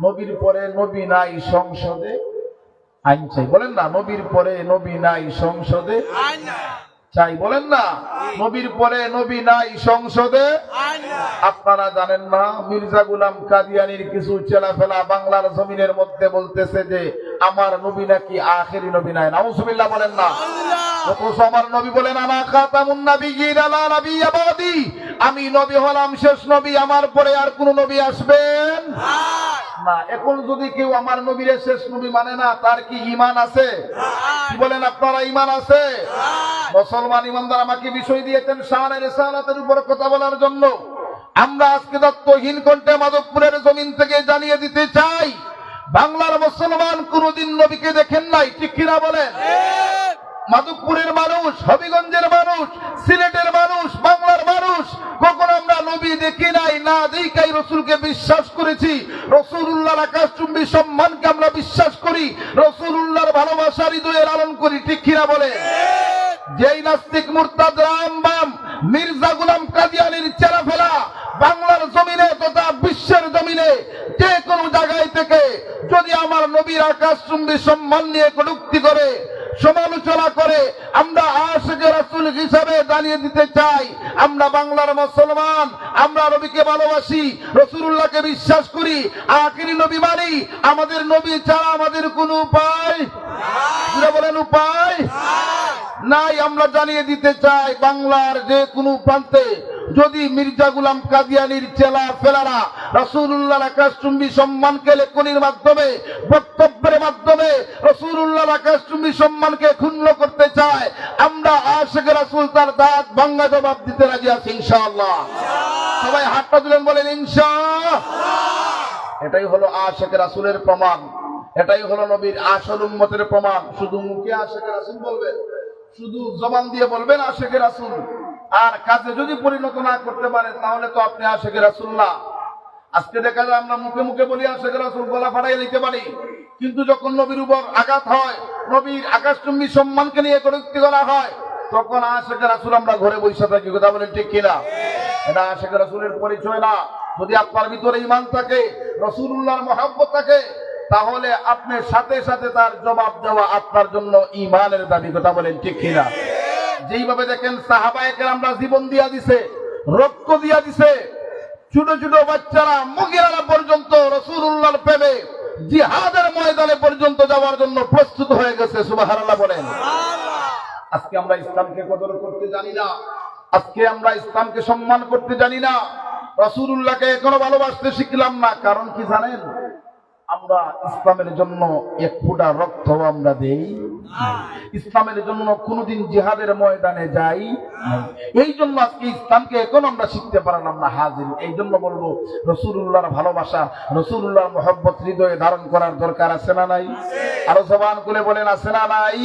নবীর পরে নবী নাই সংসদে আইন চাই, বলেন না। নবীর পরে নবী নাই সংসদে চাই, বলেন না। নবীর পরে নবী নাই সংসদে। আপনারা জানেন না মির্জা গোলাম কাদিয়ানির কিছু চেলাফেলা বাংলার জমিনের মধ্যে বলতেছে যে আমার নবী নাকি আখেরি নবী নাই। নাউজুবিল্লাহ বলেন না। অথচ আমার নবী বলেন আনা খাতামুন নাবিয়্যিন লা নাবিয়্যা বাদি, আমি নবী হলাম শেষ নবী, আমার পরে আর কোন নবী আসবেন না। এখন যদি কেউ আমার নবীর শেষ নবী মানে না, তার কি ঈমান আছে? কি বলেন আপনারা, ঈমান আছে? মুসলমান ইমানদার আমাকে বিষয় দিয়েছেন শান রিসালাতের উপর কথা বলার জন্য। আমরা আজকে তত্ত্বহীন কণ্ঠে মাধবপুরের জমিন থেকে জানিয়ে দিতে চাই, বাংলার মুসলমান কোনদিন নবীকে দেখেন নাই, ঠিক কিনা বলেন? মাধবপুরের মানুষ, হবিগঞ্জের মানুষ, সিলেটের মানুষ, বাংলার মানুষ কখনো আমরা নবী দেখি নাই, না দেখাই রসুলকে বিশ্বাস করেছি। রসুলুল্লাহর আকাশচুম্বী সম্মানকে আমরা বিশ্বাস করি, রসুলুল্লাহর ভালোবাসা হৃদয়ে লালন করি, ঠিক কিনা বলে? যেই নাস্তিক মুরতাদ রামবাম মির্জা গোলাম কাদিয়ানির চেলাফেলা বাংলার জমিনে তথা বিশ্বের জমিনে যে কোনো জায়গায় থেকে যদি আমার নবীর আকাশচুম্বী সম্মান নিয়ে কটূক্তি করে, সমালোচনা করে, আমরা আশিকে রাসূল হিসাবে জানিয়ে দিতে চাই আমরা বাংলার মুসলমান, আমরা নবীকে ভালোবাসি, রাসূলুল্লাহকে বিশ্বাস করি, আখিরি নবী মানি। আমাদের নবী ছাড়া আমাদের কোনো উপায় নাই, বলেন উপায় নাই। আমরা জানিয়ে দিতে চাই বাংলার যে কোনো প্রান্তে যদি মির্জা গোলাম কাদিয়ানির চেলা ফেলারা রাসূলুল্লাহর আকাশচুম্বী সম্মানকে লেখনির মাধ্যমে, বক্তব্যের মাধ্যমে রাসূলুল্লাহর আকাশচুম্বী সম্মানকে ক্ষুণ্ণ করতে চায়, আমরা আশিকে রাসূল তার দাঁত ভাঙা জবাব দিতে রাজি আছি ইনশাআল্লাহ। সবাই হাতটা তুলেন, বলেন ইনশাআল্লাহ। এটাই হলো আশিকে রাসূলের প্রমাণ, এটাই হলো নবীর আসল উম্মতের প্রমাণ। শুধু মুখে আশিকে রাসূল বলবেন, শুধু জবান দিয়ে বলবেন আশিকে রাসূল, আর কাজে যদি পরিণত না করতে পারেন তাহলে তো আপনি আশিকে রাসূল না। আজকে দেখা যায় আমরা মুখে মুখে বলি আশিকে রাসূল, গলা ফাটাই নিতে পারি, কিন্তু যখন নবীর উপর আঘাত হয়, নবীর আকাশচুম্বী সম্মানকে নিয়ে কটূক্তি করা হয়, তখন আশিকে রাসূল আমরা ঘরে বসে থাকি। কথা বলেন ঠিক কিনা? এটা আশিকে রাসূলের পরিচয় না। যদি আপনার ভিতরে ঈমান থাকে, রাসূলুল্লাহর মহব্বত থাকে, তাহলে আপনি সাথে সাথে তার জবাব দেওয়া আপনার জন্য ঈমানের দাবি। কথা বলেন ঠিক কিনা? যেইভাবে দেখেন সাহাবায়ে কেরামরা জীবন দিয়া দিছে, রক্ত দিয়া দিছে, ছোট ছোট বাচ্চারা মুগিরারা পর্যন্ত রাসূলুল্লাহর প্রেমে জিহাদের ময়দানে পর্যন্ত যাওয়ার জন্য প্রস্তুত হয়ে গেছে। সুবহানাল্লাহ বলেন। আজকে আমরা ইসলামকে কদর করতে জানি না, আজকে আমরা ইসলামকে সম্মান করতে জানি না, রাসূলুল্লাহকে এখনো ভালোবাসতে শিখলাম না। কারণ কি জানেন? আমরা ইসলামের জন্য এক ফোঁটা রক্ত আমরা দেই, ইসলামের জন্য কোনদিন জিহাদের ময়দানে যাই। এই জন্য আজকে ইসলামকে এখন আমরা শিখতে পারলাম না। হাজির, এই জন্য বলবো রাসূলুল্লাহর ভালোবাসা, রাসূলুল্লাহর মহব্বত হৃদয়ে ধারণ করার দরকার আছে না নাই? আরো জবান খুলে বলেন আছে না নাই?